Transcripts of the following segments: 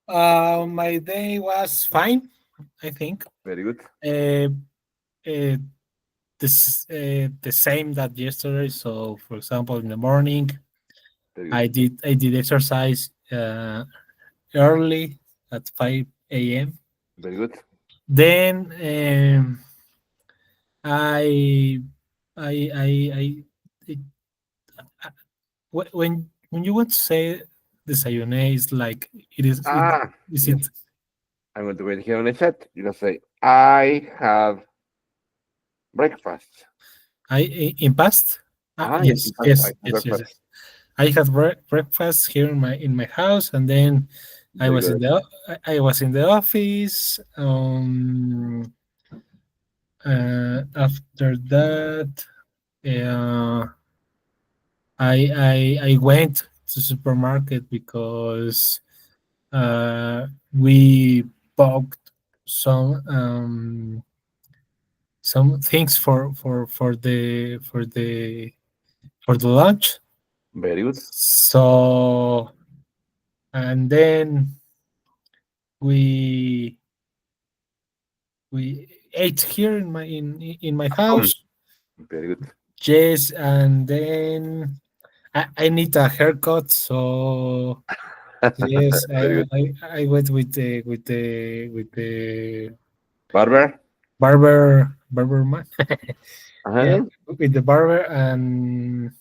My day was fine, I think. Very good. Uh, uh, the same that yesterday. So, for example, in the morning, Very good. I did exercise early at 5 a.m. Very good. Then I I when you want to say desayuné, is like is Yes. it I'm going to write here on the chat. You can say, I have breakfast. in past? In Yes, fact, I yes, have yes, yes, breakfast. yes. I had breakfast here in my house, and then I Very was good. I was in the office. After that, uh, I went to supermarket because we bought some some things for the lunch. Very good. So and then we we ate here in my Um, house. very good. Yes, and then I need a haircut, so yes, Very good. I went with the barber man. Yeah, Uh-huh. with the barber, and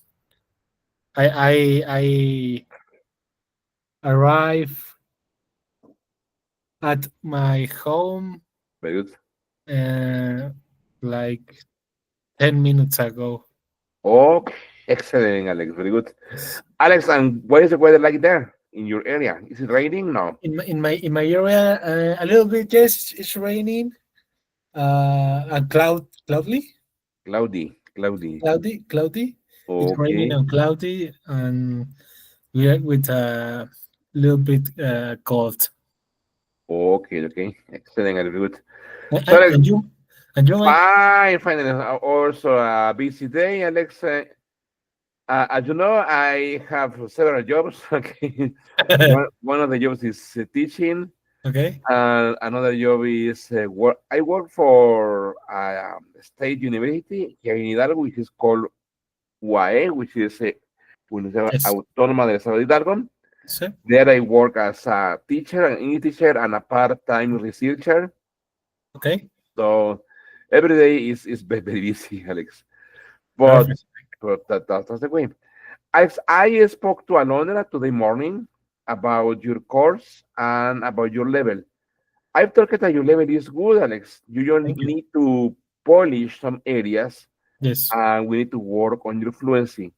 I arrived at my home Very good. uh, like 10 minutes ago. Oh, excellent, Alex. Very good. Yes. Alex, and what is the weather like there in your area? Is it raining? No. In my area, a little bit. Yes, it's raining. And Cloudy. Cloudy. cloudy. It's raining Okay. and cloudy, and we are with a little bit cold. Okay. Okay. Excellent. Alex. Very good. And, So, and, Alex, and you, and you, Mike? fine. Fine. Also, a busy day, Alex. As you know, I have several jobs. Okay. One of the jobs is teaching. Okay. Another job is work. I work for a state university here in Hidalgo, which is called UAE, which is Universidad Yes. Autónoma del Estado de Hidalgo. So, There I work as a teacher, an English teacher, and a part-time researcher. okay. So every day is very, very busy, Alex. But Perfect. that's the way. I spoke to Alondra today morning about your course and about your level. I've talked that your level is good, Alex. You just Thank you. need to polish some areas, Yes. and we need to work on your fluency.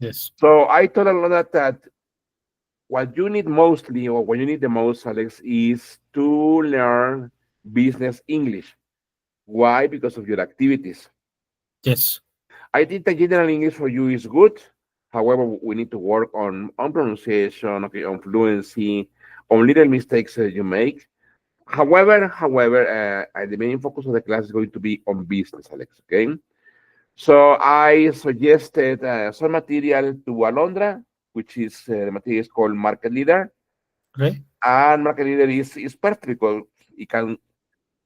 Yes. So I told Alondra that what you need mostly, or what you need the most, Alex, is to learn business English. Why? Because of your activities. Yes. I think the general English for you is good. However, we need to work on pronunciation, okay, on fluency, on little mistakes that you make. However, the main focus of the class is going to be on business, Alex. Okay. So I suggested some material to Alondra, which is the material is called Market Leader, Okay. and Market Leader is perfect because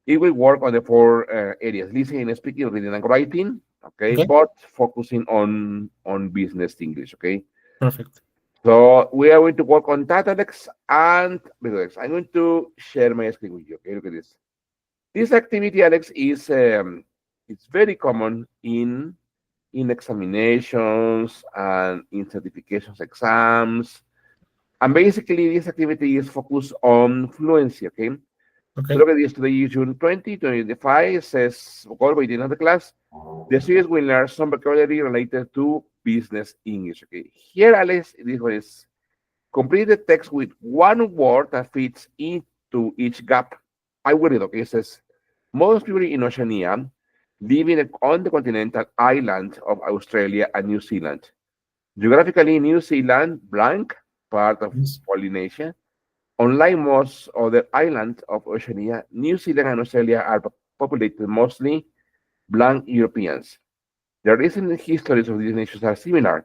it will work on the four areas: listening, speaking, reading, and writing. Okay, Okay. but focusing on business English. Okay, Perfect. so we are going to work on that, Alex. And Alex, I'm going to share my screen with you. Okay, look at this. This activity, Alex, is it's very common in examinations and in certifications exams. And basically, this activity is focused on fluency. Okay, so Okay. look at this. Today is June 2025. It says, "Go by the end of the class. The students will learn some vocabulary related to business English." Okay, here, Alex, this one is complete the text with one word that fits into each gap. I will read, okay? It says, most people in Oceania live on the continental island of Australia and New Zealand. Geographically, New Zealand, blank, part of Yes. Polynesia. Unlike most other islands of Oceania, New Zealand and Australia are populated mostly blank Europeans. The recent histories of these nations are similar,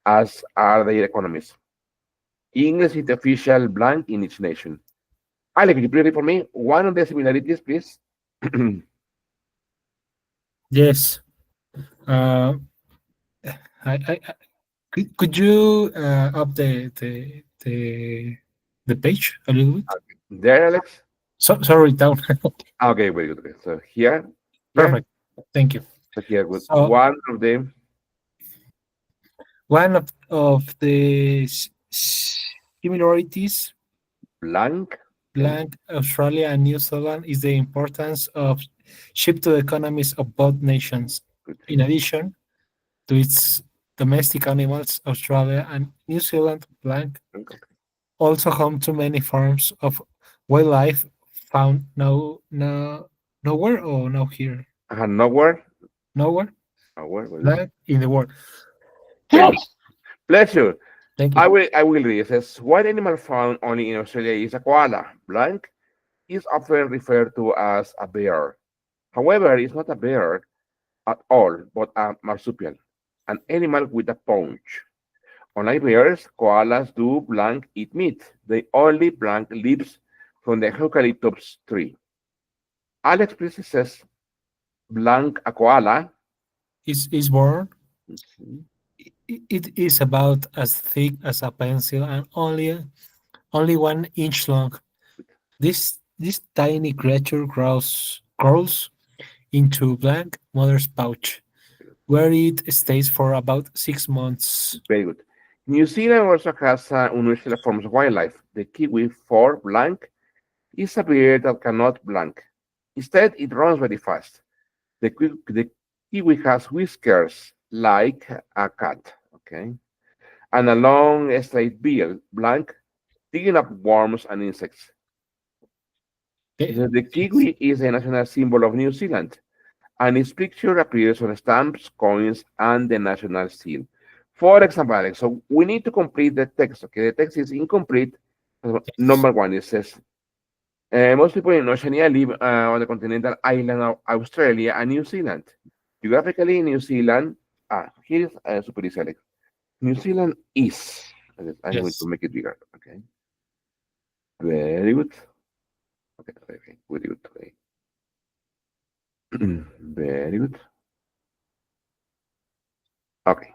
as are their economies. English is the official blank in each nation. Ale, could you please read for me one of the similarities, please? Yes. Uh, could you up the page a little bit? There, Alex. Sorry, down. Okay, very good. Okay. So here, Perfect. Thank you. so here, with So one of them one of the similarities blank. Okay, blank Australia and New Zealand is the importance of ship to economies of both nations. good. In addition to its domestic animals, Australia and New Zealand blank Okay. also home to many forms of wildlife found nowhere or no here. Nowhere, Nowhere nowhere. Very good. blank in the world. Very good. Pleasure. Thank you. I will read. It says, what animal found only in Australia is a koala. Blank is often referred to as a bear. However, it's not a bear at all, but a marsupial, an animal with a paunch. Unlike bears, koalas do blank eat meat. They only blank leaves from the eucalyptus tree. Alex Presley says blank a koala. Is born. Mhm. It is about as thick as a pencil and only 1 inch long. This tiny creature crawls into blank mother's pouch, where it stays for about 6 months. Very good. New Zealand also has unusual forms of wildlife. The kiwi for blank is a bird that cannot blank. Instead, it runs very fast. The kiwi has whiskers like a cat, okay, and a long straight bill, blank, digging up worms and insects. Okay. The Yes. kiwi is a national symbol of New Zealand, and its picture appears on stamps, coins, and the national seal. For example, Alex, so we need to complete the text. Okay, the text is incomplete. Yes. Number one, it says most people in Oceania live on the continental island of Australia and New Zealand. Geographically, New Zealand, here is super easy, Alex. New Zealand is, I'm going to Yes. make it bigger. Okay, very good. Okay, okay, very good. Okay. Very good. Okay,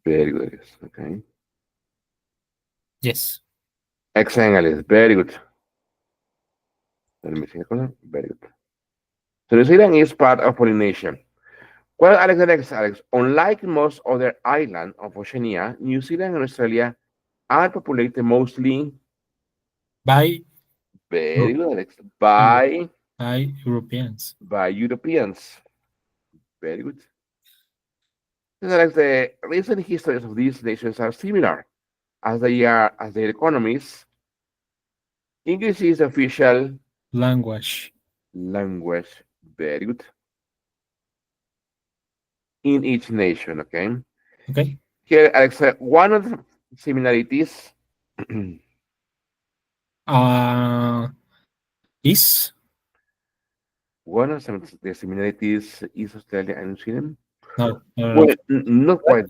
very good. Alex. Okay, Yes. excellent, Alex. Very good. Let me see the color. Very good. So New Zealand is part of Polynesia. Well, Alex, unlike most other islands of Oceania, New Zealand and Australia are populated mostly, By very Euro- good, Alex, Euro- by by Europeans. Europeans. Very good. So, Alex, the recent histories of these nations are similar as their economies. English is official Language. language. Very good. In each nation, okay? Okay. Here, Alex, one of the similarities, Uh is one of the similarities is Australia and New Zealand. no, no, no. Well, not quite.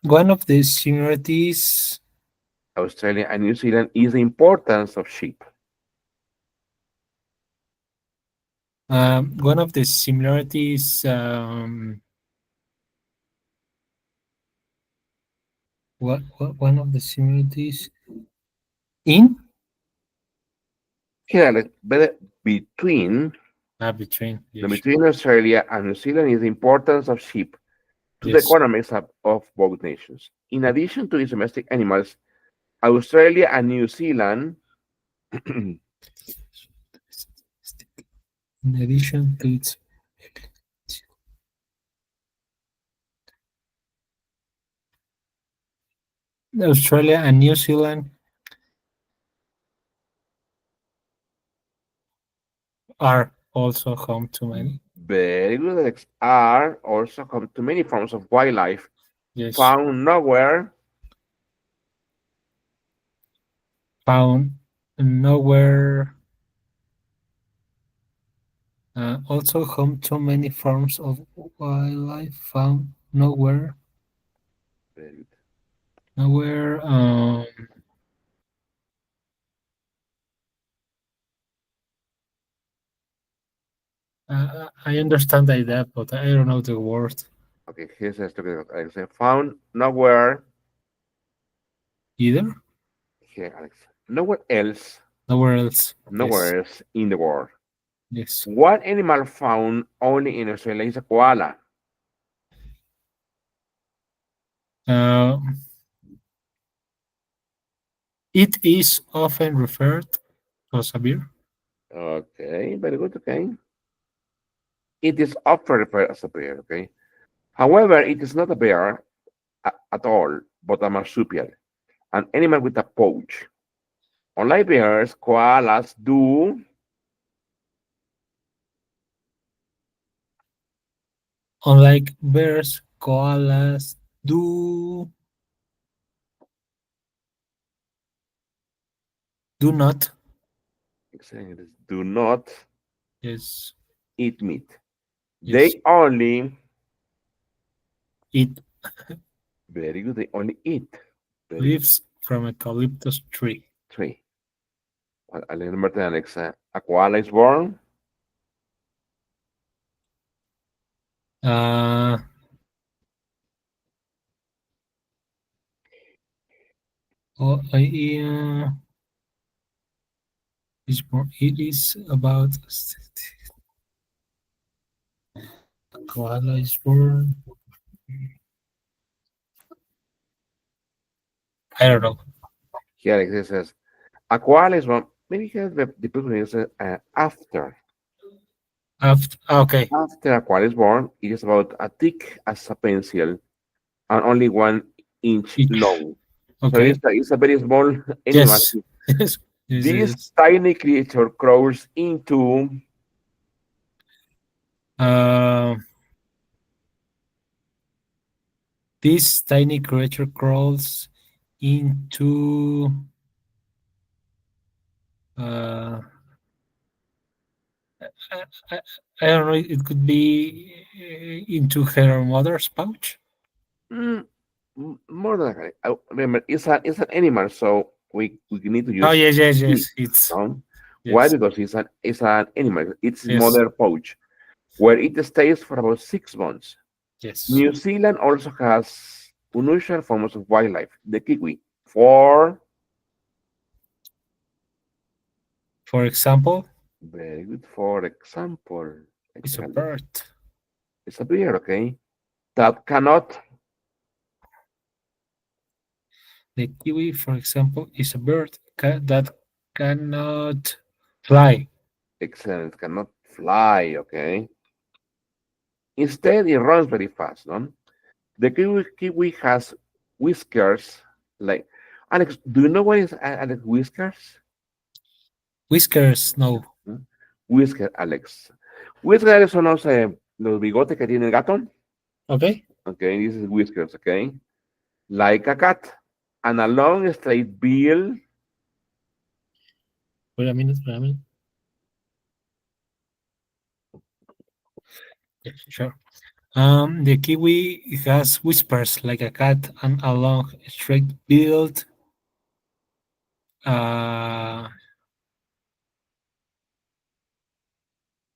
One of the similarities. Australia and New Zealand is the importance of sheep. One of the similarities. What one of the similarities in Here, between between, yes, between Australia and New Zealand is the importance of sheep to the yes. economies of both nations. In addition to its domestic animals, Australia and New Zealand In addition to its Australia and New Zealand are also home to many. very good are also home to many forms of wildlife Yes, found nowhere. found nowhere. Also home to many forms of wildlife found nowhere. Very good. Nowhere. I understand the idea, but I don't know the word Okay, he says to Alex, found nowhere either. here, Alex. Nowhere else, Nowhere else. Yes. nowhere else in the world. Yes. What animal found only in Australia is a koala? Uh, it is often referred as a beer. Okay, very good. Okay, it is often referred as a bear. Okay, however, it is not a bear at all, but a marsupial, an animal with a pouch. Unlike bears, koalas do Unlike bears, koalas do not. do not Yes. eat meat. Yes. They only It very good. They only eat. Very good. lives from eucalyptus tree. Three. I'll remember the next. A koala is born. Uh, oh, it is about koala is born. I don't know. Here it says a koala is born. Maybe here the people is after. Okay. After a koala is born, it is about as thick as a pencil and only 1 inch Each. long. So Okay. it's a very small animal. Yes. Yes. Yes. This Yes. tiny creature crawls into Uh, this tiny creature crawls into. Uh, I, I, I don't know. It could be into her mother's pouch. mm, more than that. I remember, it's an animal, so we need to Oh use yes, yes, it. yes. It's No? Why? yes, Because it's an animal. It's its yes, mother pouch, where it stays for about 6 months. yes. New Zealand also has unusual forms of wildlife, the kiwi. For For example, very good. For example, I it's check a a look. bird. It's a bird, okay, that cannot. The kiwi, for example, is a bird that cannot fly. Excellent, cannot fly, okay. Instead, it runs very fast, no? The kiwi has whiskers, like Alex. Do you know what is Alex whiskers? Whiskers, no. ¿No? Whisker, Alex. Whiskers son los bigotes que tiene el gato. Okay. Okay, this is whiskers, okay? Like a cat. And a long straight bill, Wait a minute. Wait a minute. Yeah, sure. The kiwi has whiskers like a cat and a long, straight build. Uh,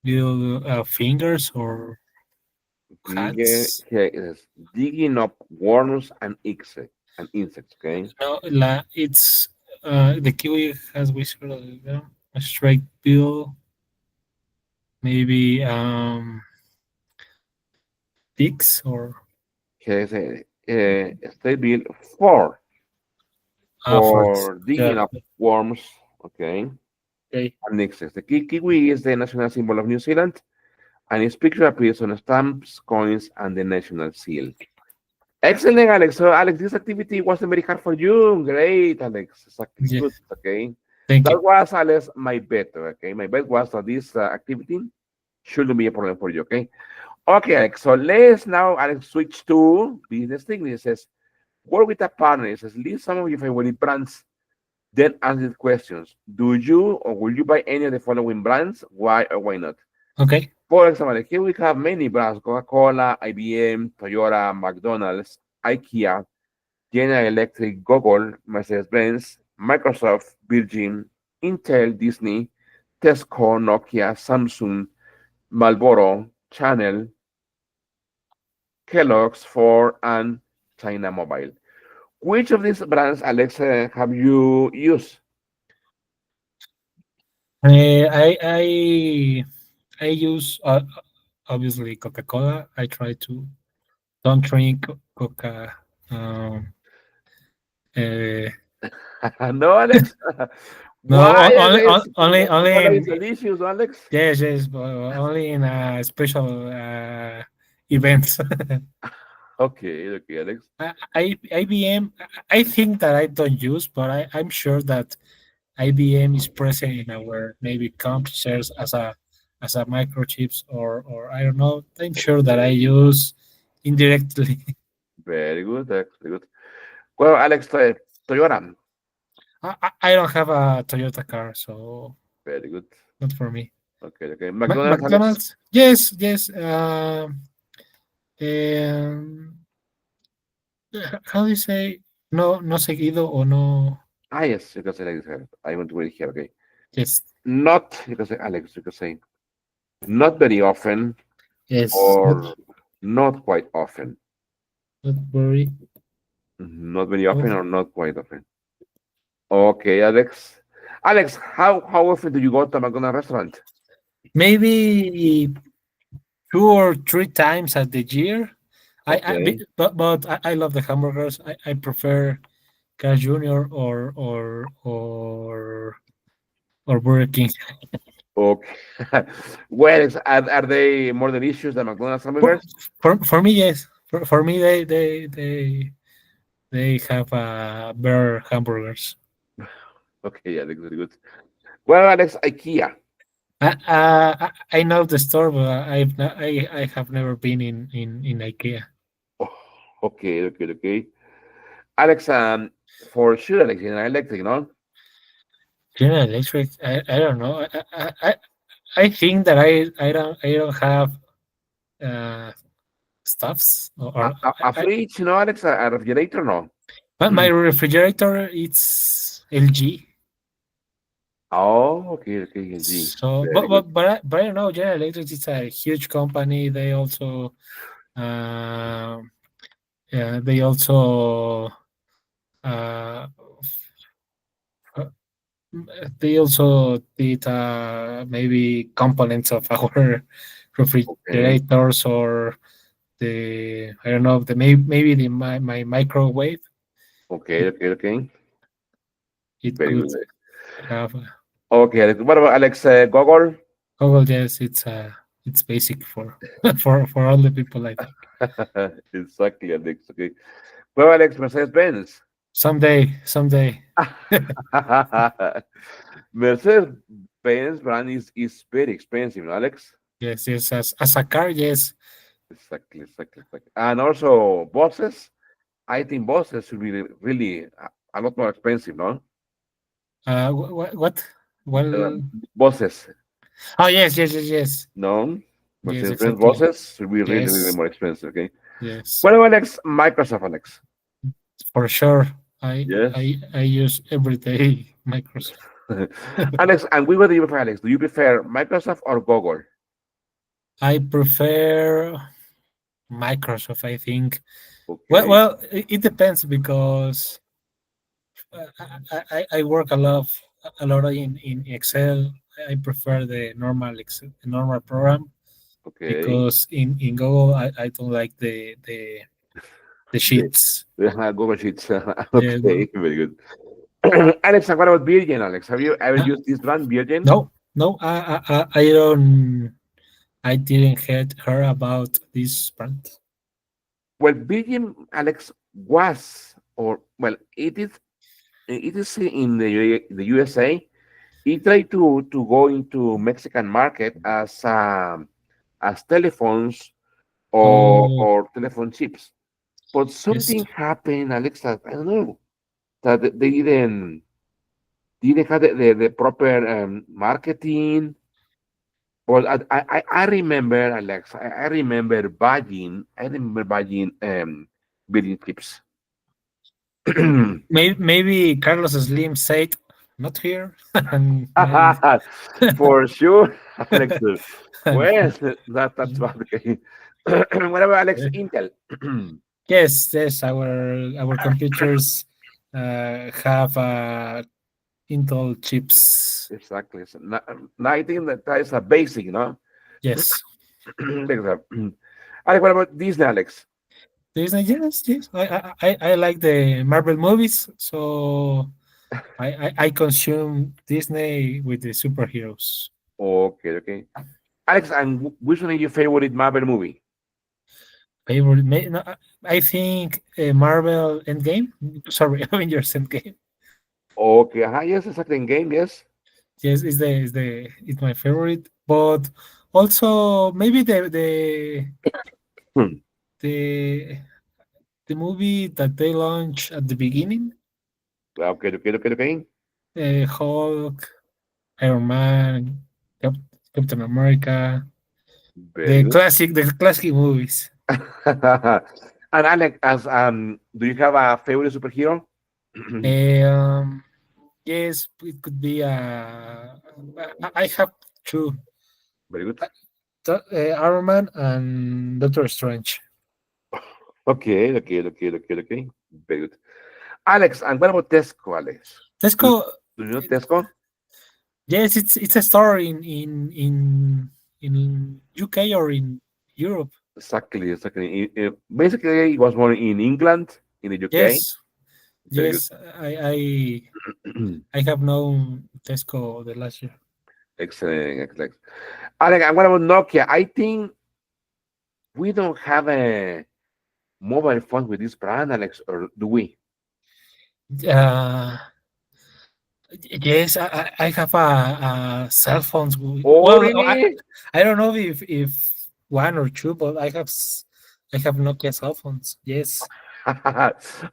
build fingers or hands. here it is digging up worms and insects, okay? No, it's the kiwi has whiskers, a straight bill, maybe dicks or Here is a straight bill for efforts. for digging Yeah. up worms, okay? Okay. And insects. The kiwi is the national symbol of New Zealand, and its picture appears on stamps, coins, and the national seal. Excellent, Alex. So, Alex, this activity wasn't very hard for you. Great, Alex. Exactly. Yeah. Good. Okay. Thank That you. was, Alex, my bet. Okay. My bet was that this activity shouldn't be a problem for you. Okay. Okay, Alex. So, let's now, Alex, switch to business thing. It says, work with a partner. It says, list some of your favorite brands, then answer the questions. Do you or will you buy any of the following brands? Why or why not? Okay. For example, here we have many brands: Coca-Cola, IBM, Toyota, McDonald's, IKEA, General Electric, Google, Mercedes-Benz, Microsoft, Virgin, Intel, Disney, Tesco, Nokia, Samsung, Marlboro, Chanel, Kellogg's, Ford, and China Mobile. Which of these brands, Alex, have you used? I use obviously Coca Cola. I try to don't drink Coca. Uh, No, Alex. no, Why, Alex? only Coca-Cola is in delicious, Alex. yes, yes, but only in special events. Okay, okay, Alex. IBM, I think that I don't use, but I'm sure that IBM is present in our maybe comp shares as a microchips or I don't know. I'm sure that I use indirectly. Very good, Alex. Very good. Well, Alex, Toyota. I don't have a Toyota car, so Very good. not for me. Okay, okay. McDonald's, Alex. McDonald's, yes, yes. Um, how do you say no, no seguido or no? Ah, yes, you can say like this. I want to read here. Okay. Yes, Not, you can say, Alex, you can say, not very often yes, or not quite often. not very Not very often or often. not quite often. Okay, Alex. Alex, how often do you go to McDonald's restaurant? Maybe 2 or 3 times at the year. Okay, But I love the hamburgers. I prefer Carl Jr. or Burger King. okay. Well, are they more delicious than McDonald's For, hamburgers? for me, yes. For me, they have better hamburgers. Okay, Alex, very good. Well, Alex, IKEA. I know the store, but I have never been in IKEA. Oh, okay, okay, okay. Alex, for sure, Alex, General Electric, no? General Electric, I don't know. I think that I don't have uh, stuffs or A fridge, no, Alex, a refrigerator, no. my refrigerator it's LG. Oh, okay, okay, LG. So, Very good. but I don't know. General Electric is a huge company. Um, they also uh, uh, they also did maybe components of our Okay, refrigerators or the I don't know the maybe the my microwave. okay, okay, okay. It Very could good. have Okay, Alex. What about Alex Gogol? Google. Yes, it's basic for for all the people. I think Exactly, Alex. Okay. Well, Alex, Mercedes Benz. someday. Mercedes Benz brand is very expensive, no, Alex. Yes, yes, as a car, yes. Exactly, exactly, exactly. And also bosses. I think bosses should be really a lot more expensive, no? What? Uh, Well, bosses, oh yes, yes, yes, yes, no? yes, Mercedes-Benz exactly. bosses should be really, really Yes, more expensive, okay? yes, What about Alex? Microsoft, Alex. for sure. Yes. I use every day Microsoft. Alex, and we what do you prefer, Alex? Do you prefer Microsoft or Google? I prefer Microsoft. I think. Okay, It depends because I work a lot in Excel. I prefer the normal Excel, the normal program okay. because in Google I don't like the The, sheets. Google Sheets. Yeah, Okay, very good. Alex, and what about Virgin, Alex? Have you ever uh, used this brand, Virgin? no, no, I don't. I didn't hear about this brand. Well, Virgin, Alex, was, or, well, it is in the USA. It tried to go into Mexican market as telephones Oh, or telephone chips. But yes. something happened, Alex, that I don't know, that they didn't have the proper marketing. But I remember, Alex, I remember buying building chips. Maybe Carlos Slim said not here, and maybe For sure. Alex, pues that's bad. Okay. What about Alex Intel? Yes, yes, our computers have Intel chips. Exactly. So, I think that is a basic, no? Yes. Because, Alex, what about Disney, Alex? Disney, yes, yes. I like the Marvel movies, so I consume Disney with the superheroes. Okay, okay. Alex, and which one is your favorite Marvel movie? Favorite, no, I think Marvel Endgame. Sorry, Avengers Endgame. Okay, yes, exactly. In game, yes. Yes, it's my favorite. But also maybe Hmm. the the movie that they launched at the beginning, Okay, okay, okay, okay. Hulk, Iron Man, Cap- Captain America, Very good. the classic movies. And Alex, as do you have a favorite superhero? Um, yes, it could be. I have two, Very good. Iron Man and Doctor Strange. Okay, okay, okay, okay, okay. Very good. Alex, and what about Tesco, Alex? Do, Tesco, do you know Tesco? yes, it's a store in UK or in Europe. Exactly, exactly. Basically, it was born in England, in the UK. Yes, Very good. yes, I have known Tesco the last year. Excellent, excellent. Alex, and what about Nokia? I think we don't have a mobile phone with this brand, Alex, or do we? Uh, yes, I have a cell phones. Oh, Well, really? I don't know if one or two, but I have Nokia cell phones. Yes.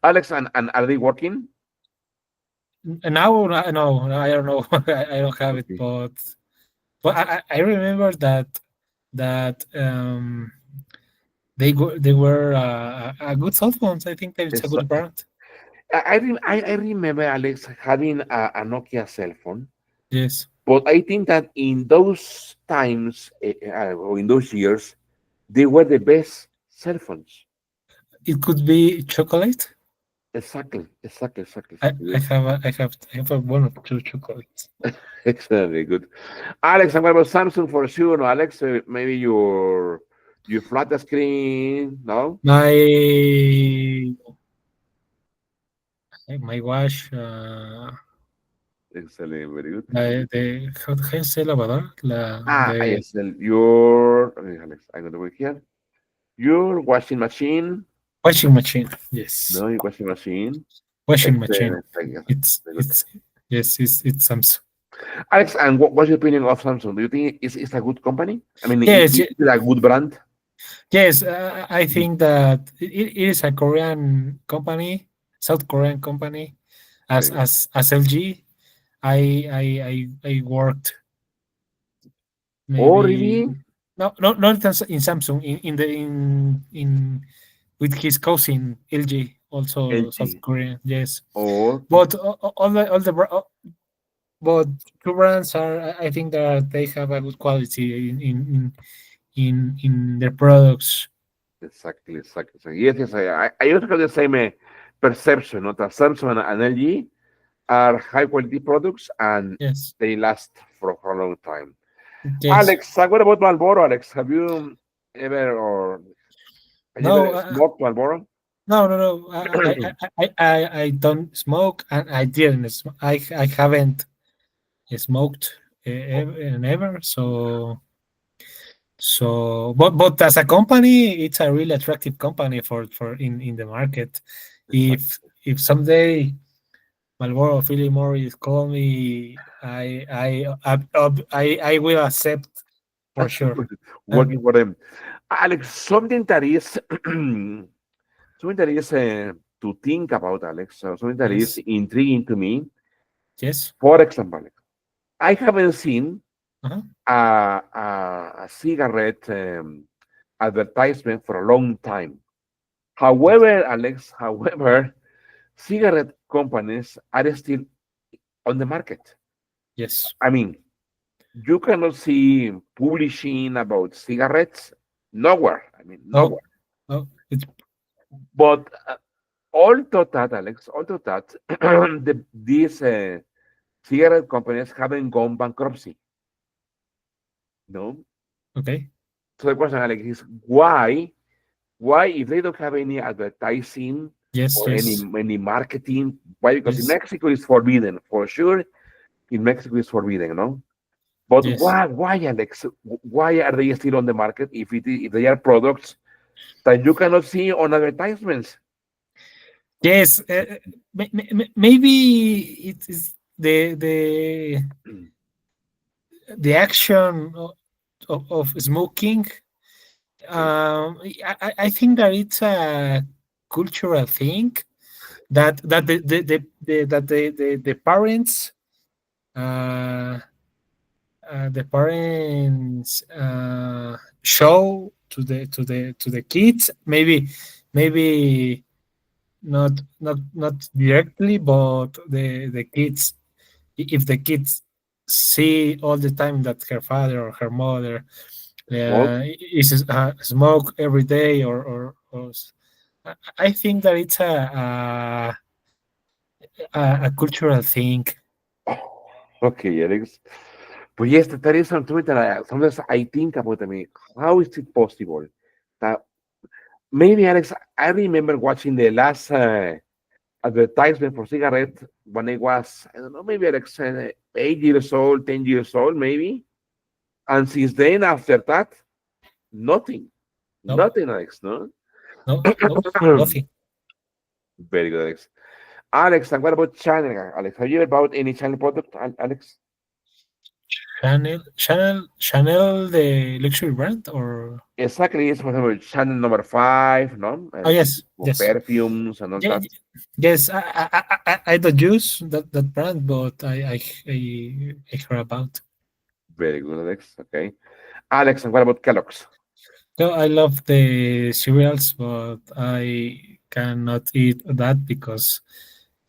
Alex, and are they working? Now, no, I don't know. I don't have it, Okay. but I remember that they were a good cell phones. I think that it's a It's, good brand. I remember Alex having a Nokia cell phone, Yes, but I think that in those times or in those years, they were the best cell phones. it could be chocolate. Exactly, exactly, exactly, I, exactly. I Good. have I have a one or two chocolates. Excellent, very good. Alex, and what about Samsung for sure? No, Alex, maybe your flat screen, no? My my watch, Excellent, very good. how do say lavadora? The Yes, your, Alex, I'm going to work here. Your washing machine. washing machine. Yes, No, your washing machine. washing machine. Excellent. Thank you. Very good. It's yes, it's Samsung. Alex, and what's your opinion of Samsung? Do you think it's a good company? I mean, Yes, is it a good brand? yes. I think that it is a Korean company, South Korean company, Very good. as LG. I worked Oh, maybe really? no, not in Samsung, in the in with his cousin LG, also South LG. Korean. Yes, Oh, okay. but all the but two brands are, I think that they have a good quality in their products. Exactly, exactly. So yes, yes, I also have the same perception, not that Samsung and LG are high quality products and Yes, they last for a long time. yes. Alex, what about Marlboro, Alex? Have you ever or have you No, ever smoked Marlboro? no, no, no. I don't smoke, and I didn't. I haven't smoked never. But as a company, it's a really attractive company for in the market. If someday Marlboro Philip Morris call me, I will accept for sure. Working for them. Alex, something that is something that is to think about, Alex. Something that is Yes, intriguing to me. yes, For example, Alex, I haven't seen uh-huh. a cigarette advertisement for a long time. Yes, However, Alex, however, cigarette companies are still on the market. yes, I mean, You cannot see publishing about cigarettes nowhere. I mean, Oh, nowhere. oh, it's But although that, Alex, although that, these cigarette companies haven't gone bankruptcy. No. okay. So the question, Alex, is why? Why, if they don't have any advertising Yes, or yes, any marketing, why? Because in yes, Mexico it's forbidden for sure. In Mexico it's forbidden, no. But yes, why, Alex? Why are they still on the market if they are products that you cannot see on advertisements? yes. Maybe it is the action of smoking. Okay. I think that it's a cultural thing that the parents uh, show to the kids. Maybe not directly, but the kids, if the kids see all the time that her father or her mother Smoke. is smoke every day, I think that it's a cultural thing. Okay, Alex. But yes, that is something that sometimes I think about. I mean, how is it possible that maybe, Alex, I remember watching the last advertisement for cigarette when I was, I don't know, maybe Alex, 8 years old, 10 years old, maybe. And since then, after that, nothing, No, nothing, Alex, no? no, nothing. Very good, Alex. Alex, and what about China, Alex? Have you ever bought any China product, Alex? Chanel, the luxury brand, or Exactly, it's for example, Channel number 5, no? oh yes, For yes, perfumes and all yeah, that. yes. I don't use that brand, but I heard about. Very good, Alex. Okay. Alex, and what about Kellogg's? No, I love the cereals, but I cannot eat that because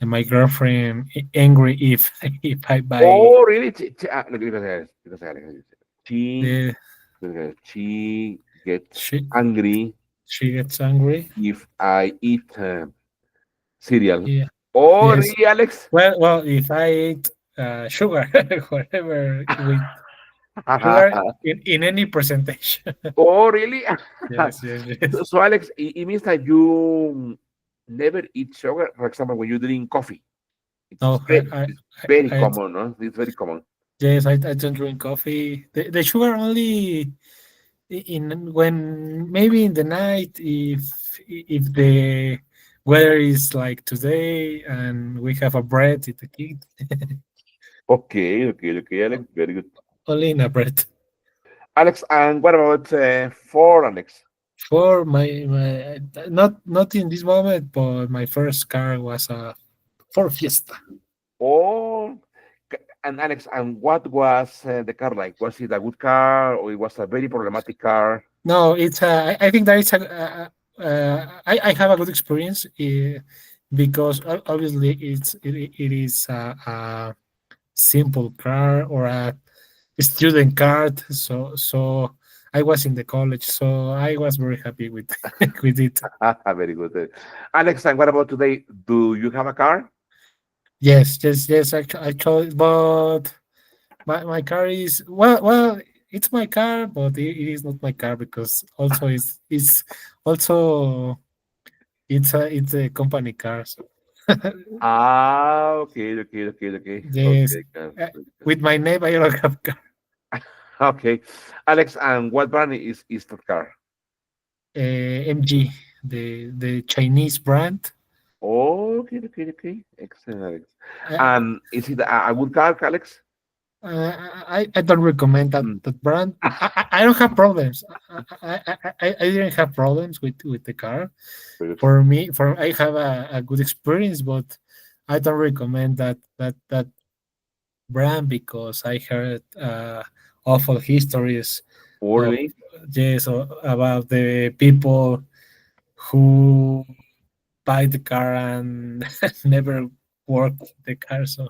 my girlfriend angry if if I buy Oh, really? Look, because Alex, she, the she gets she angry she gets angry. if I eat cereal. Yeah. Oh, Yes. really, Alex? Well, if I eat sugar, whatever with sugar in any presentation. Oh, really? Yes, yes, So, yes. so, Alex, it means that you never eat sugar. For example, when you drink coffee, No, it's very I common, no? It's very common. yes, I don't drink coffee. The sugar only in when maybe in the night if the weather is like today and we have a bread with the kid, Okay, Alex. o- Very good. only in a bread. Alex, and what about Ford, Alex? For my not in this moment, but my first car was a Ford Fiesta. Oh, and Alex, and what was the car like? Was it a good car or it was a very problematic car? No, it's I think that it's I have a good experience because obviously it is a simple car or a student card. So I was in the college, so I was very happy with with it. Very good. Alex, and what about today? Do you have a car? Yes, yes, yes. Actually, but my car is well. It's my car, but it is not my car because also it's also it's a company car. So Ah, yes, okay. uh, with my name, I don't have car. Okay, Alex, and what brand is that car? MG, the Chinese brand. Okay. Excellent, Alex. I, And is it a good car, Alex? I don't recommend Mm. that brand. I don't have problems. I didn't have problems with the car. Very good. For me, for I have a good experience, but I don't recommend that brand because I heard awful histories Oh, of really? yes about the people who buy the car and never work the car. So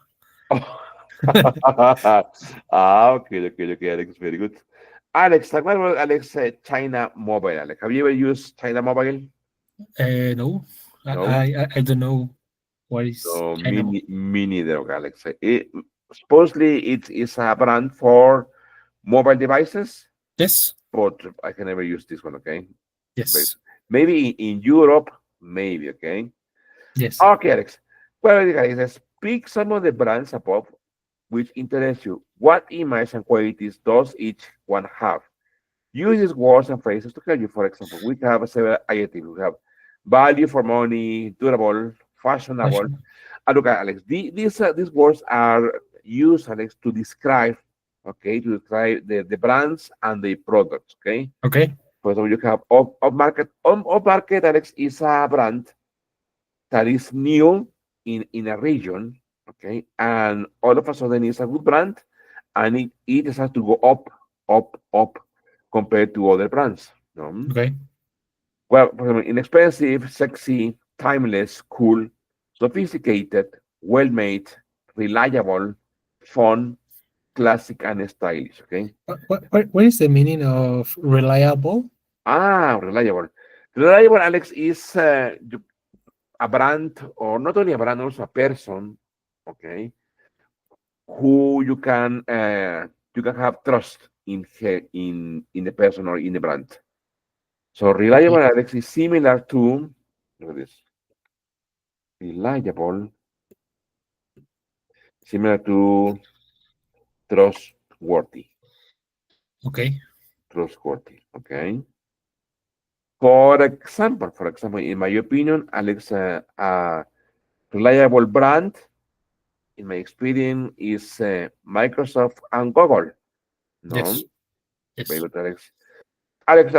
Okay, Alex, very good. Alex, what about Alex, China Mobile, Alex? Have you ever used China Mobile? No, No? I don't know what is No, China. me neither, okay, Alex. Supposedly it is a brand for mobile devices, Yes, but I can never use this one, okay? But yes, maybe in Europe, maybe, okay? yes. Okay, Alex. Well, guys, pick some of the brands above which interest you. What image and qualities does each one have? Use these words and phrases to help you. For example, we have several adjectives. We have value for money, durable, fashionable. Fashion. And look, Alex, these words are used, Alex, to describe, okay, to describe the brands and the products, okay? Okay, For example, you have Upmarket. Upmarket, Alex, is a brand that is new in a region, okay, and all of a sudden it's a good brand, and it decides to go up compared to other brands. No? okay, Well, for example, inexpensive, sexy, timeless, cool, sophisticated, well made, reliable, fun, classic, and stylish. Okay. what is the meaning of reliable? Reliable. Reliable, Alex, is a brand, or not only a brand, also a person, okay, who you can have trust in in the person or in the brand. So reliable, Okay, Alex, is similar to, look at this, reliable, similar to trustworthy, okay, trustworthy. Okay. For example, in my opinion, Alex, a reliable brand, in my experience, is Microsoft and Google. No, yes, very yes. good, Alex. Alex,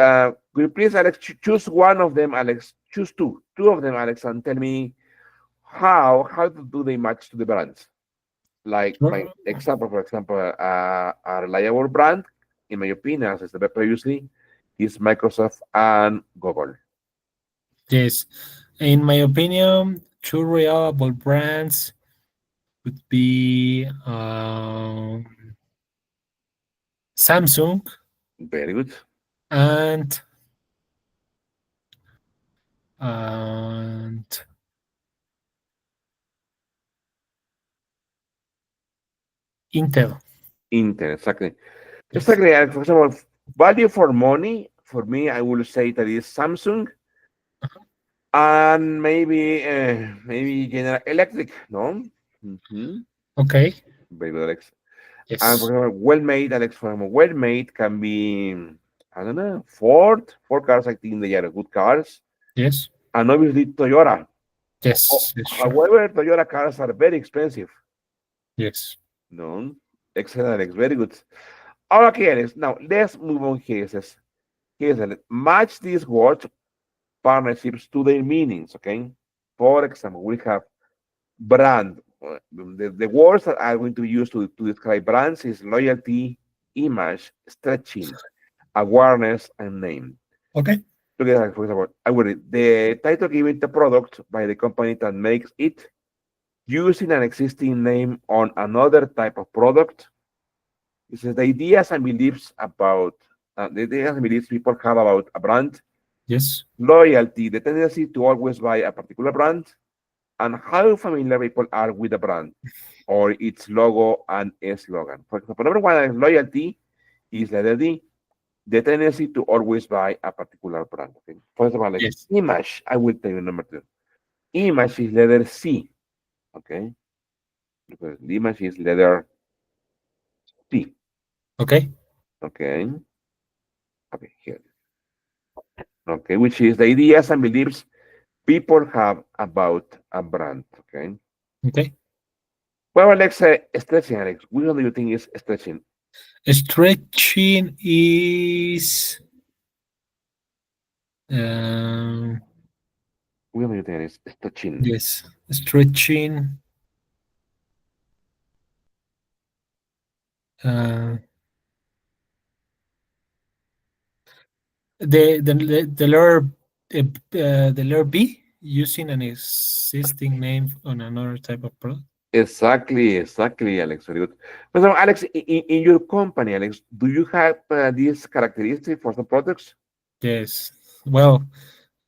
could you please, Alex, choose one of them, Alex? Choose two of them, Alex, and tell me how do they match to the brands? Like my Uh, example, for example, a reliable brand, in my opinion, as I said previously, is Microsoft and Google. Yes, in my opinion, two reliable brands would be Samsung Very good. and and Intel. Intel, exactly. Yes. Exactly. Alex. For example, value for money, for me, I will say that is Samsung and maybe General Electric, no? Mm-hmm. Okay. Very good, Alex. And for Yes. example, well made, Alex, for example, well made can be, I don't know, Ford. Ford cars, I think they are good cars. Yes. And obviously Toyota. Yes. Yes. Sure. However, Toyota cars are very expensive. Yes. No? Excellent, Alex. Very good. Okay, Alex. Now let's move on here. Here's Alex. Match these words partnerships to their meanings. Okay. For example, we have brand. The words that are going to be used to describe brands is loyalty, image, stretching, awareness, and name. Okay. Together, for example, I would read the title given to product by the company that makes it, using an existing name on another type of product. It says the ideas and beliefs about the ideas and beliefs people have about a brand, Yes. loyalty, the tendency to always buy a particular brand, and how familiar people are with the brand or its logo and slogan. For example, number one is loyalty is letter D, the tendency to always buy a particular brand. Okay? For example, Alex, Yes. image, I will tell you number two. Image is letter C. Okay, because the image is letter C. Okay. Okay, okay, here. Okay, which is the ideas and beliefs people have about a brand. Okay. Okay. Well, Alex, stretching, Alex. Which one do you think is stretching? Stretching is um Which one do you think is stretching? yes. Stretching uh the letter the letter B using an existing name on another type of product. Exactly, exactly, Alex. Very good. But so, Alex, in your company, Alex, do you have these characteristics for some products? Yes. Well,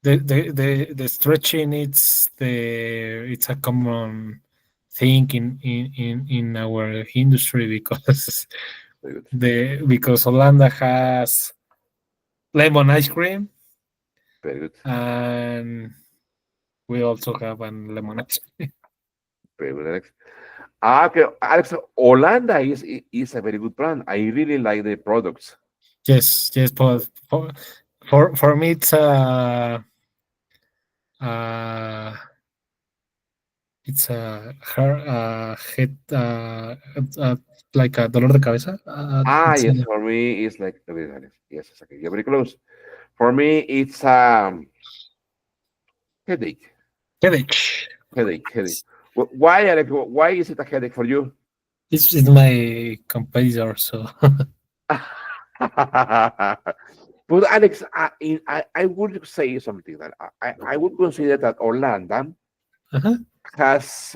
the stretching it's a common thing in our industry because Very good. because Holanda has lemon ice cream Very good. and we also have an lemon ice cream. Very good, Alex. Ah, okay, Alex, Holanda is a very good brand. I really like the products. Yes, yes, but for me uh it's a her head like a dolor de cabeza. Ah, It's a yes, for me, it's like Alex. Yes, exactly. You're very close. For me, it's headache, headache. headache. Why, Alex? Why is it a headache for you? It's my competitor, so But Alex, I would say something that I would consider that Orlando uh-huh. has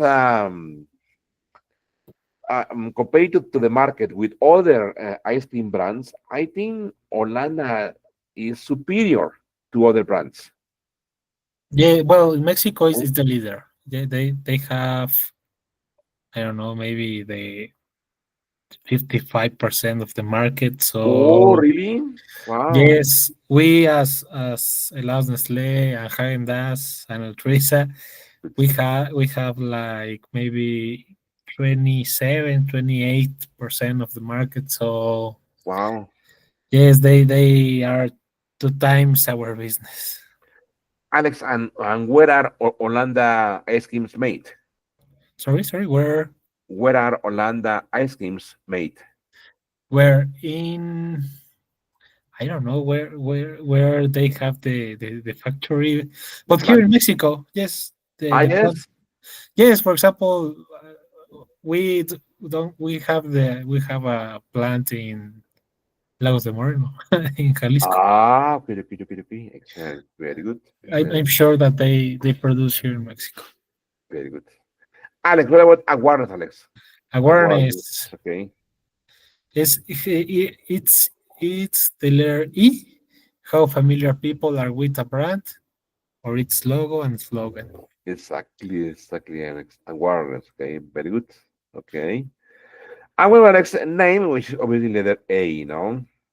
compared to the market with other ice cream brands. I think Orlando is superior to other brands. Yeah. Well, Mexico is the leader. They have I don't know maybe the 55% of the market. Oh, So really? Wow, yes, we as Helados Nestlé and Häagen Dazs and Altrisa, we have like maybe 27, 28% of the market. So wow. yes, they are two times our business. Alex, and where are Orlando ice creams made? Sorry, Where are Orlando ice creams made? we're in I don't know where they have the factory, but here in Exactly. Mexico, yes, Ah, the plant. yes. Yes, for example, we have a plant in Lagos de Moreno in Jalisco. Ah, okay, okay, okay, okay. Excellent. Very good. I'm Excellent. sure that they produce here in Mexico. Very good. Alex, what about awareness, Alex? Awareness. Awareness Okay. is it's the letter E. How familiar people are with a brand or its logo and slogan. Exactly, exactly, Alex. Awareness. Okay. Very good. Okay. And what about Alex? Name, which is obviously letter A,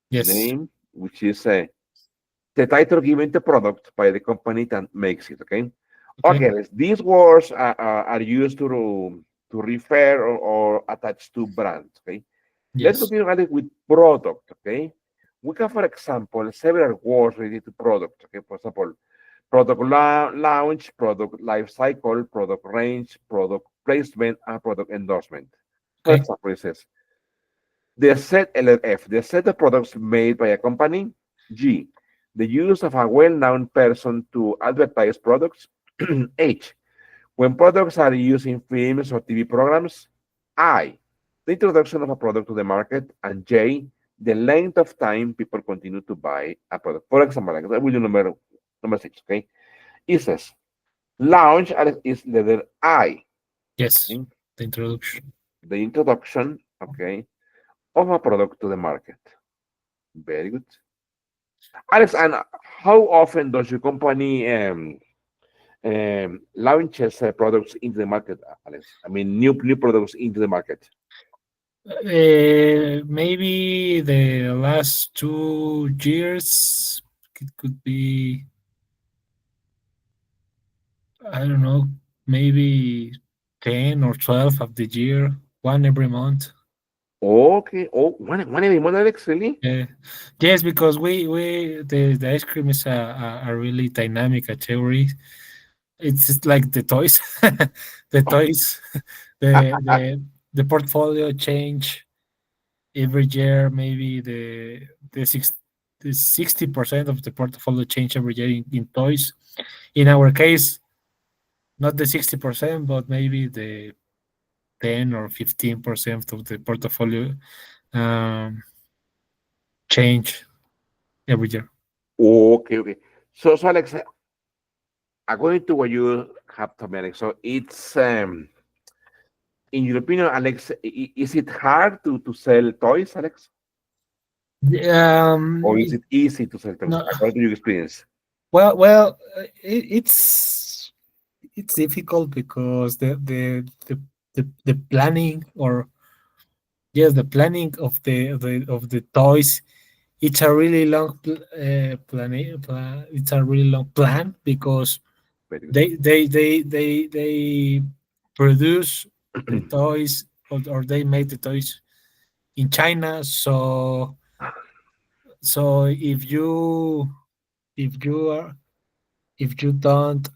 Yes. Name, which is the title given to product by the company that makes it. Okay. Okay. Okay. These words are used to refer or attach to brands. Okay. Let's Yes. continue adding with product, okay? We have, for example, several words related to product, okay? For example, product launch, product life cycle, product range, product placement, and product endorsement. For Okay. example, it says the set LLF, the set of products made by a company. G, the use of a well-known person to advertise products. H, when products are used in films or TV programs. I, the introduction of a product to the market. And J, the length of time people continue to buy a product. For example, like I will do number 6, okay? It says launch is letter I, Yes. okay? The introduction. The introduction, okay, of a product to the market. Very good. Alex, and how often does your company launches products into the market, Alex? I mean, new products into the market. Maybe the last 2 years it could be I don't know, maybe 10 or 12 of the year, one every month. Okay. Oh, one every month, Alex, really? Yeah. Yes, because the ice cream is a really dynamic category. It's just like the toys, the toys, the the the portfolio change every year. Maybe the 60% of the portfolio change every year in toys. In our case, not the 60%, but maybe the 10 or 15% of the portfolio um, change every year. Okay, okay. So Alex, according to what you have told me, Alex, so it's in your opinion, Alex, is it hard to sell toys, Alex? Or is It, it easy to sell toys, no, according to your experience? well, it's difficult because the planning, or yes, the planning of the toys, it's a really long it's a really long plan, because Very good. they produce the toys, or they make the toys in China. So if you are if you don't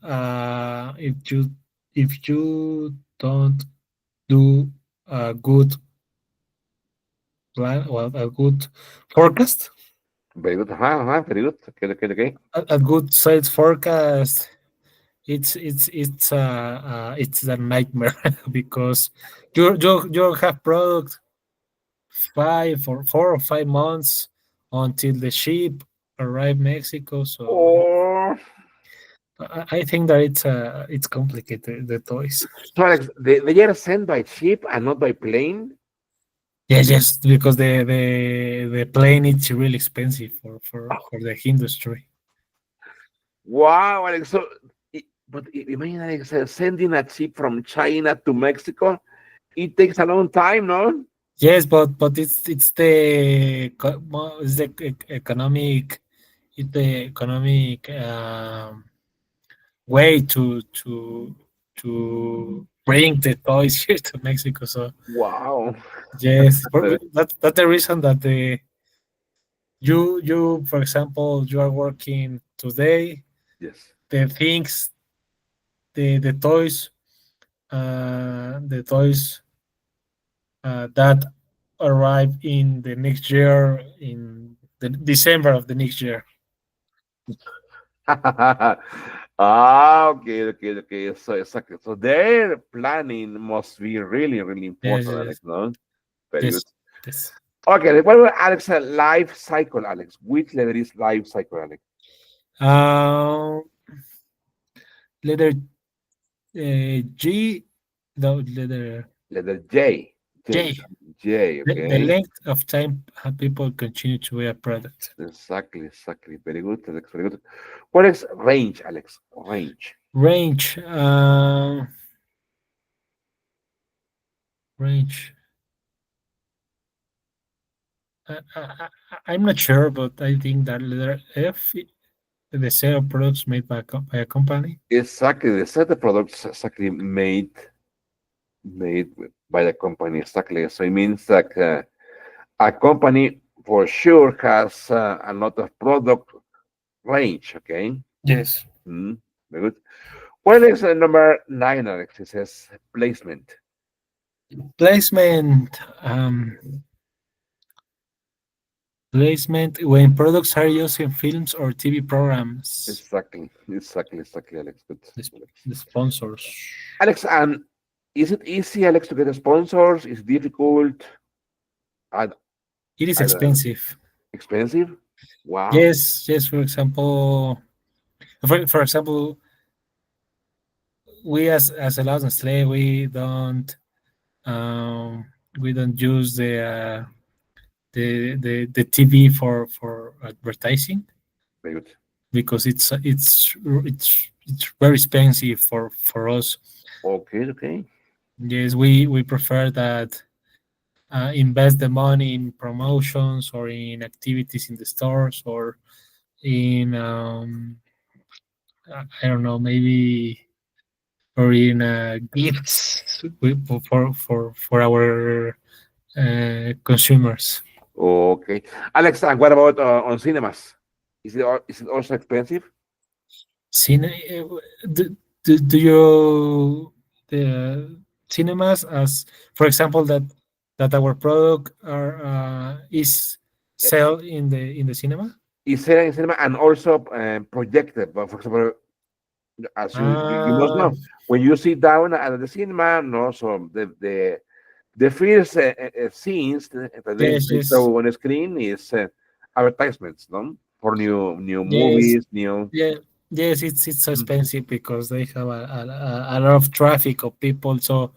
if you don't do a good plan, well, a good forecast, Very good. Very good. Okay, okay, okay. a good sales forecast, it's a nightmare because you have product 4 or 5 months until the ship arrive Mexico. So Or I think that it's complicated, the toys. so, Alex, they are sent by ship and not by plane. Yes, yes, because the plane is really expensive for the industry. Wow, Alex. So, imagine, Alex, sending a ship from China to Mexico. It takes a long time, no? Yes, but it's the economic, it's the economic way to bring the toys here to Mexico. So Wow. yes, Uh, that's the reason that you for example, you are working today, yes. the things, the toys, the toys that arrive in the next year, in the December of the next year. Okay, okay, okay. So exactly. So their planning must be really, really Yes, important, yes, Alex. No, very good. yes, yes. Okay, what about Alex? Life cycle, Alex. Which letter is life cycle, Alex? Uh, letter G, no, letter Letter J. J. J. J. The Okay. length of time people continue to wear a product. Exactly. Exactly. Very good, Alex. Very good. What is range, Alex? Range. Range, range. I'm not sure, but I think that letter F, the sale of products made by a company. Exactly. The set of products exactly made by the company. Exactly. So it means that a company for sure has a lot of product range. Okay. Yes. Mm, very good. What is number nine, Alex? It says placement. Placement. Placement when products are used in films or TV programs. Exactly. Exactly. Exactly, Alex. Good. The, Alex. the sponsors. Alex, and is it easy, Alex, to get sponsors? Is it difficult? I, It is I don't know. expensive. Expensive? Wow. Yes, yes. For example, we as a Laos slave, um, we don't use the TV for advertising, Very good. because it's very expensive for us. Okay, okay. Yes, we prefer that, invest the money in promotions, or in activities in the stores, or in, I don't know, maybe, or in gifts for our consumers. Okay. Alex, and what about on cinemas? Is it also expensive? Cine, do you the cinemas, as for example, that our product are is Eh, sell in the cinema? Is there in cinema and also projected? But for example, as you must Ah, know, when you sit down at the cinema, no, so the first scenes that yes, they yes, show on the screen is advertisements, no, for new yes, movies, new. yeah, yes. It's so Mhm. expensive because they have a lot of traffic of people. So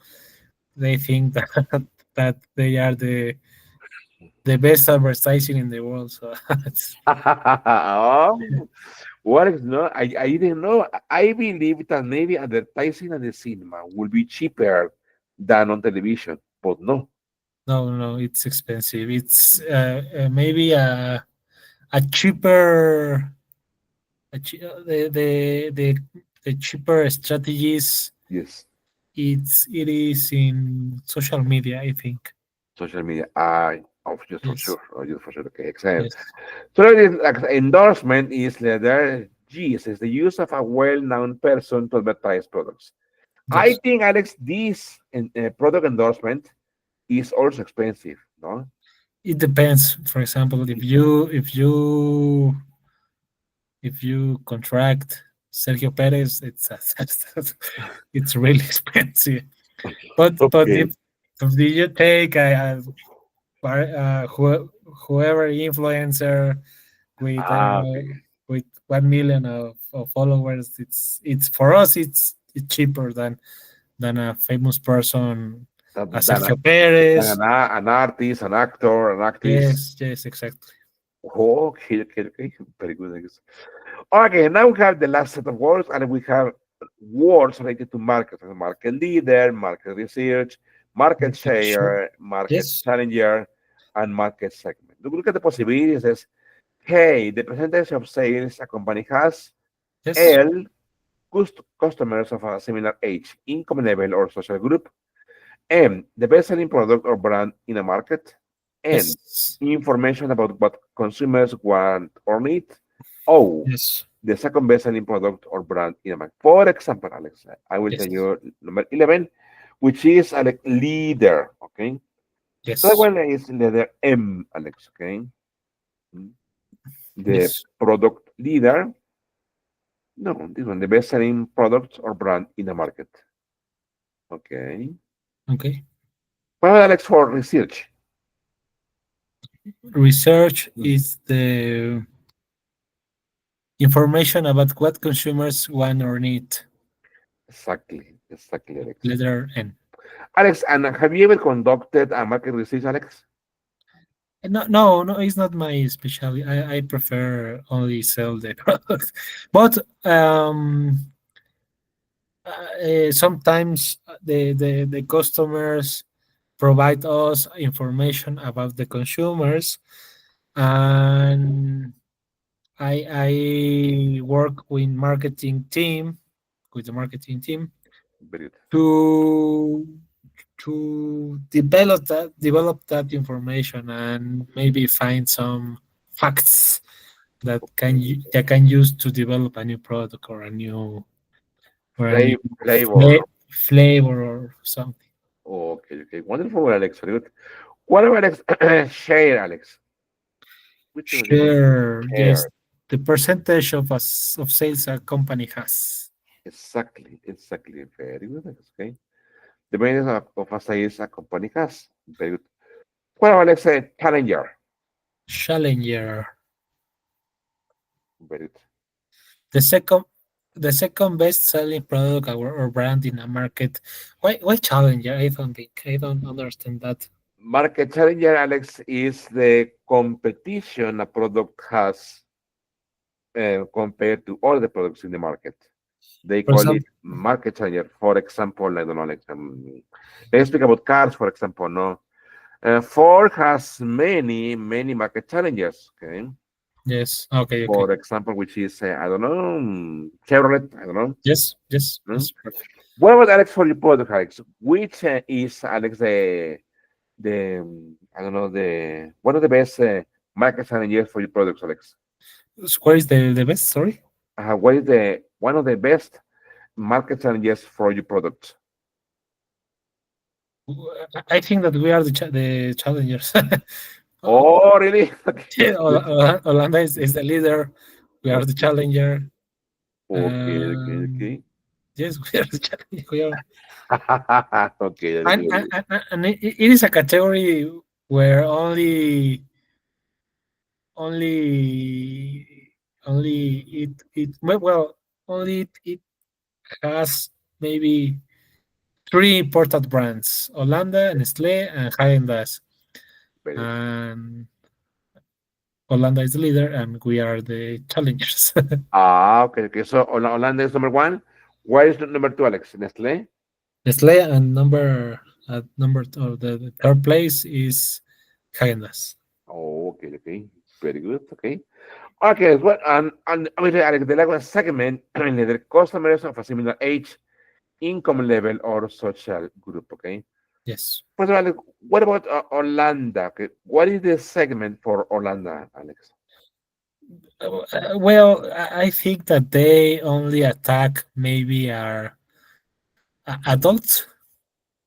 they think that that they are the best advertising in the world. So it's, Oh, what is no? I didn't know. I believe that maybe advertising at the cinema will be cheaper than on television, but no. no, no, it's expensive. It's maybe a cheaper the cheaper strategies. Yes, It is in social media, I think. social media. I oh, just for Yes, sure. Oh, just for sure. Okay, excellent. yes, So it is, like, endorsement is letter G. Is the use of a well-known person to advertise products. I yes. think, Alex, this product endorsement is also expensive, no? It depends. For example, if you contract Sergio Perez, it's really expensive. But Okay. if you take whoever influencer with I don't Ah, know okay. with 1 million of followers, it's for us it's cheaper than a famous person, Than, as than, Sergio Perez. an artist, an actor, an actress. Yes, yes, exactly. Oh, okay, okay, okay. Very good, I guess. Okay, now we have the last set of words, and we have words related to market. Market leader, market research, market Market share. share, market Yes, challenger, and market segment. Look at the possibilities. As, hey, the percentage of sales a company has, yes, L, customers of a similar age, income level, or social group. M, the best-selling product or brand in a market. N, yes, information about what consumers want or need. O, yes, the second best-selling product or brand in a market. For example, Alex, I will tell yes, you number 11, which is Alex, leader, okay? That yes, one is letter M, Alex, okay? Mm. The yes. product leader, no, this one, the best-selling product or brand in the market, okay? Okay. Well, Alex, for research. Research Mm. is the information about what consumers want or need. Exactly, exactly, Alex. Letter N. Alex, and have you ever conducted a market research, Alex? No, no, no, it's not my specialty. I prefer only sell the product. But sometimes the customers provide us information about the consumers, and I work with the marketing team Very good. to develop that information and maybe find some facts that can use to develop a new product or a new Flavor. flavor or something. Okay, okay. Wonderful, Alex. Very good. What about Alex? Share, Alex. Which one is this? Share, yes, Share. the percentage of sales a company has. Exactly, exactly. Very good, Alex. Okay. The maintenance of a sales a company has. Very good. What about Alex? Challenger. Challenger, Very good. the second the second best selling product or brand in a market. Why Challenger? I don't understand that. Market challenger, Alex, is the competition a product has compared to all the products in the market. They For call it example, market challenger. For example, I don't know, like let's speak about cars, for example. No, Ford has many market challengers. Okay, yes, okay, okay. for example, which is I don't know, Chevrolet. I don't know. Yes, yes, Hmm? yes, perfect. What about Alex for your product, Alex? Which is Alex the I don't know the one of the best market challengers for your products, Alex? So where is the best? Sorry. What is the one of the best market challenges for your products? I think that we are the challengers. Oh, really? Okay, Yeah, Holanda is the leader. We are the okay, challenger. okay, okay, Um, okay. yes, we are the challenger. We are, Okay, that is very good. and it is a category where only only it only it has maybe three important brands: Hollanda, Nestlé, and Haagen-Dazs. Very good. And Hollanda is the leader, and we are the challengers. Ah, okay, okay. So Holanda is number one. Where is number two, Alex? Nestle? Nestlé and number or the third place is Haagen-Dazs. Oh, okay, okay. Very good. Okay. Okay, well, and with the Alex, the last segment, the customers of a similar age, income level, or social group. Okay. Yes. First of all, Alex, what about Orlando? Okay. What is the segment for Orlando, Alex? Well, I think that they only attack maybe our adults.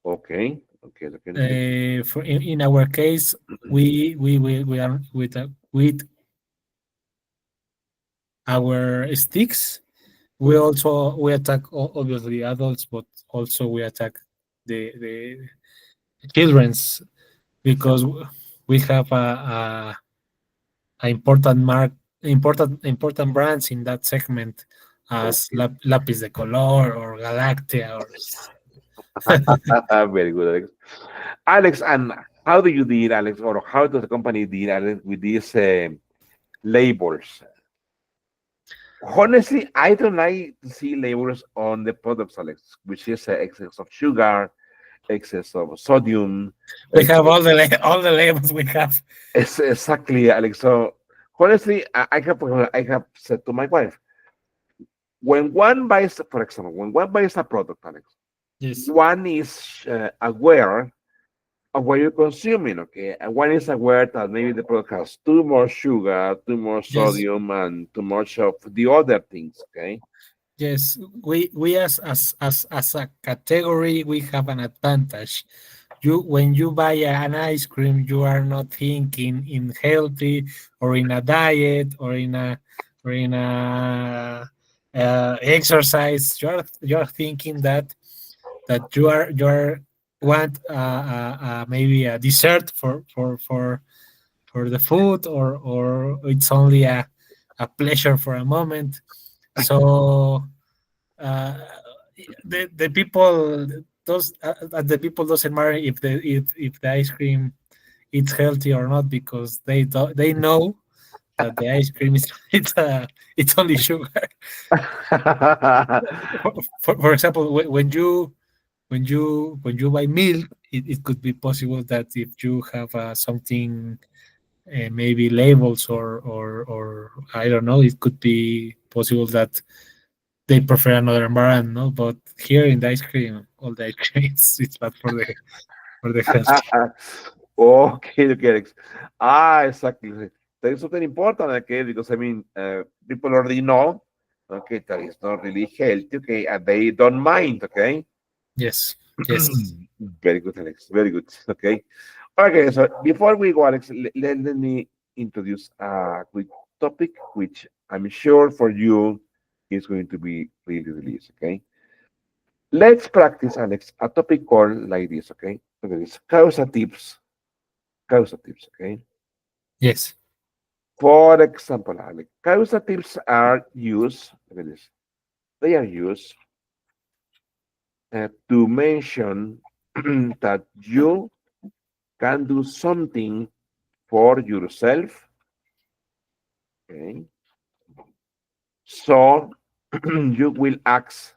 Okay. Okay. Okay. Okay. For in our case, we are with our sticks. We attack obviously adults, but also we attack the childrens because we have a important brands in that segment as Okay. Lapis de Color or Galactia or Very good, Alex. Alex, and how do you deal, Alex, or how does the company deal, Alex, with these labels? Honestly, I don't like to see labels on the products, Alex, which is excess of sugar, excess of sodium. we have Excess, all the labels we have. exactly, Alex. So honestly, I have said to my wife, when one buys, for example, when one buys a product, Alex, Yes, one is aware of what you're consuming, okay? And one is aware that maybe the product has too much sugar, too much yes, sodium, and too much of the other things, okay? yes. We as a category we have an advantage. You when you buy an ice cream, you are not thinking in healthy or in a diet or in a exercise. You're thinking that you are want maybe a dessert for the food or it's only a pleasure for a moment. So uh, the people those the people doesn't matter if the ice cream it's healthy or not because they know that the ice cream is it's only sugar. For example, when you buy milk, it could be possible that if you have something maybe labels or I don't know, it could be possible that they prefer another brand, no? But here in the ice cream, all the ice cream it's bad for the health. Okay, okay, Alex. Ah, exactly. That is something important, okay, because I mean, people already know, okay, that is not really healthy, okay, and they don't mind, okay? Yes, yes, Very good, Alex. Very good. Okay. Okay, so before we go, Alex, let me introduce a quick topic, which I'm sure for you is going to be really, really easy, okay? Let's practice, Alex, a topic called like this, okay? Look at this. Causatives. Causatives, okay? yes. For example, Alex, causatives are used, look at this, they are used to mention that you can do something for yourself, okay? So you will ask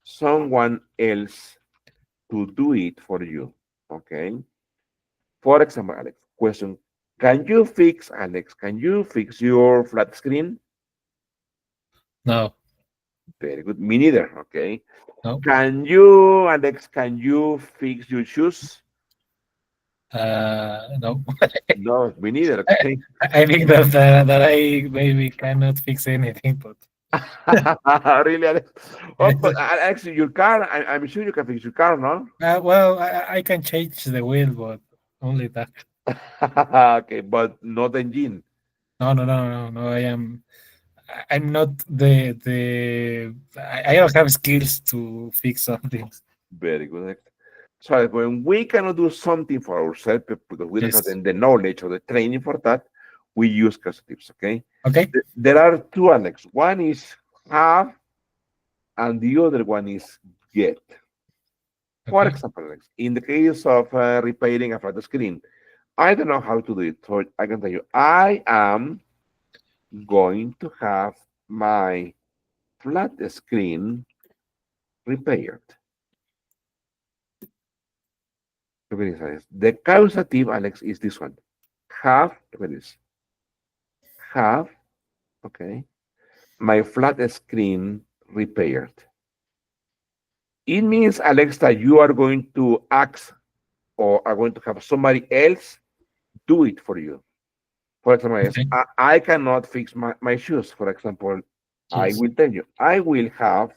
someone else to do it for you, okay? For example, Alex, question, can you fix, Alex, can you fix your flat screen? No, Very good. Me neither, okay? no. Can you, Alex, can you fix your shoes? No. No, me neither, I, okay? I think that I maybe cannot fix anything, but Really, Alex? Oh, but actually, your car, I'm sure you can fix your car, no? well, I can change the wheel, but only that. Okay, but not engine. No, no, no, no, no. I'm not I don't have skills to fix something. Very good. Alex. So when we cannot do something for ourselves because we don't have Yes. the knowledge or the training for that, we use causatives, okay? Okay. There are two, Alex. One is have, and the other one is get. For Okay. example, Alex, in the case of repairing a flat screen, I don't know how to do it. So I can tell you, I am going to have my flat screen repaired. Look at this, Alex. The causative, Alex, is this one. Have, look at this. Have, okay, my flat screen repaired. It means, Alex, that you are going to ask or are going to have somebody else do it for you. For example, yes, Okay. I cannot fix my shoes. For example, I Yes. will tell you, I will have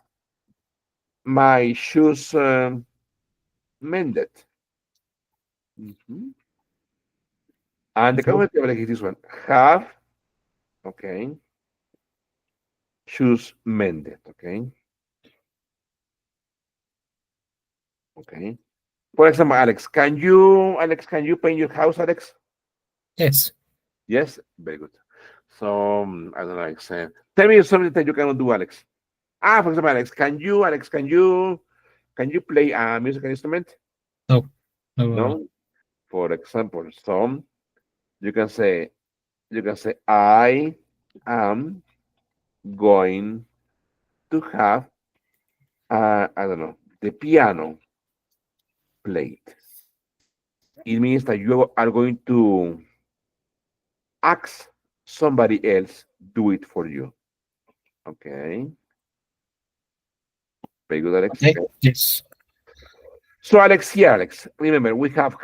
my shoes mended. Mhm. And the Okay. common table is this one. Have, okay, shoes mended. Okay, okay. For example, Alex, can you paint your house, Alex? Yes. Yes, very good. So I don't know, Alex. Tell me something that you cannot do, Alex. For example, Alex, can you play a musical instrument? No. No. No. No. No. For example, some you can say I am going to have I don't know the piano played. It means that you are going to ask somebody else do it for you. Okay, very good, Alex. Okay. Okay. Yes. So Alex, here, Alex, remember we have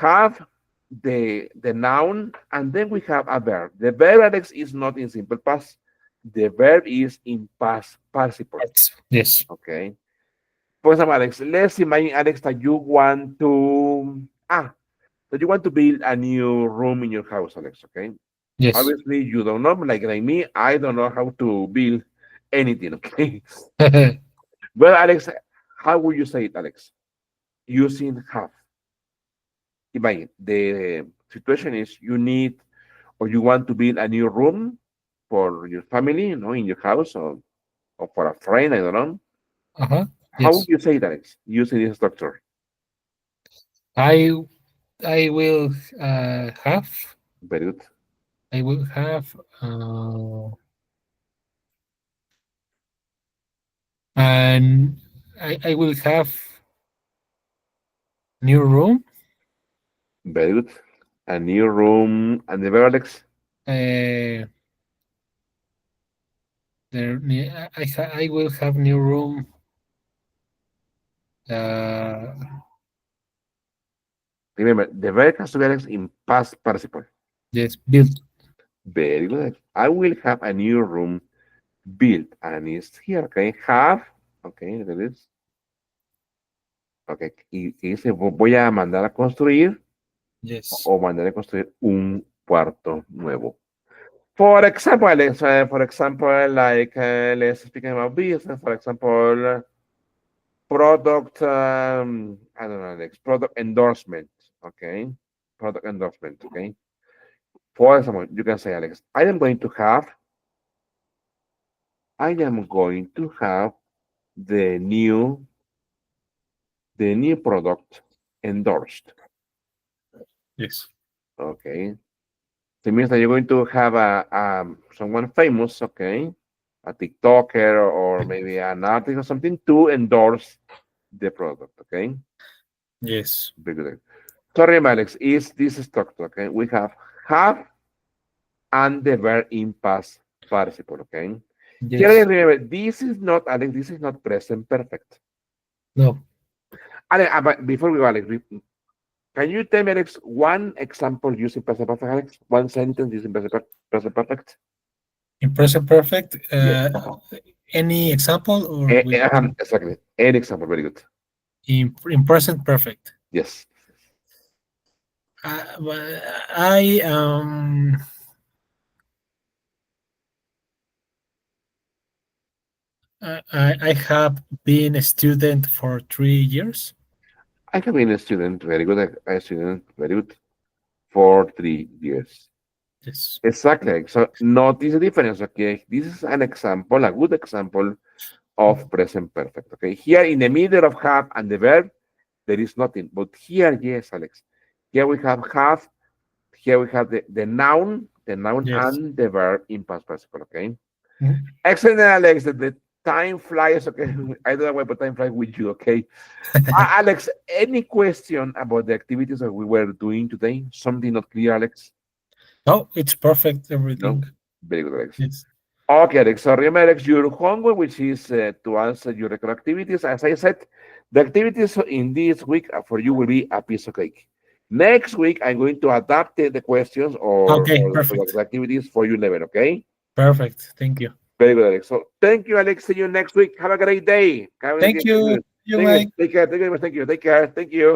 the noun and then we have a verb. The verb, Alex, is not in simple past. The verb is in past participle. Yes. Yes. Okay. For example, Alex, let's imagine, Alex, that you want to build a new room in your house, Alex. Okay. Yes. Obviously, you don't know, like me, I don't know how to build anything. Okay. Well, Alex, how would you say it, Alex? Using have. Imagine the situation is you need or you want to build a new room for your family, in your house or for a friend, I don't know. Uh-huh. How would Yes. you say that, Alex, using this structure? I I will have Very good. I will have and I will have new room. Very good. A new room and the verb, Alex. Uh, I will have new room. Uh, Remember, the verb has to be, Alex, in past participle. yes, built. Very good, Alex. I will have a new room built. And it's here, okay? Have, okay, look at this. Okay, y dice, voy a mandar a construir Yes. o mandar a construir un cuarto nuevo. For example, let's speaking about business. For example, product, I don't know, next product endorsement. Okay, product endorsement. Okay. For example, you can say, Alex, I am going to have the new, the new product endorsed. Yes. Okay. So it means that you're going to have someone famous, okay, a TikToker or maybe an artist or something to endorse the product, okay? Yes. Very good. Sorry, Alex, is this structure, okay? We have and the verb in past participle, okay? Here, Yes. remember, this is not, Alex, this is not present perfect. No. Alex, but before we go, Alex, can you tell me, Alex, one example using present perfect, Alex? One sentence using present perfect? In present perfect. Yes. Any example or with Exactly. An example, very good. in present perfect? Yes. Well, I have been a student for 3 years. I have been a student, very good, a student, very good, for 3 years. Yes. Exactly. So notice the difference, okay? This is an example, a good example of present perfect, okay? Here in the middle of have and the verb, there is nothing. But here, yes, Alex. Here we have. Here we have the noun Yes. and the verb in past participle. Okay. Mhm. Excellent, Alex. The time flies. Okay. I don't know why, but time flies with you. Okay. Alex, any question about the activities that we were doing today? Something not clear, Alex? No, it's perfect. No? Everything. Very good, Alex. Yes. Okay, Alex. So remember, Alex, your homework, which is to answer your regular activities. As I said, the activities in this week for you will be a piece of cake. Next week, I'm going to adapt the questions Okay. or Perfect. the activities for you level, okay? Perfect. Thank you. Very good, Alex. So thank you, Alex. See you next week. Have a great day. Have a Thank great you. day. You, Thank you. Mike. Take care. Thank you very much. Thank you. Take care. Thank you.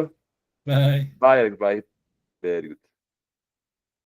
Bye. Bye, Alex. Bye. Very good.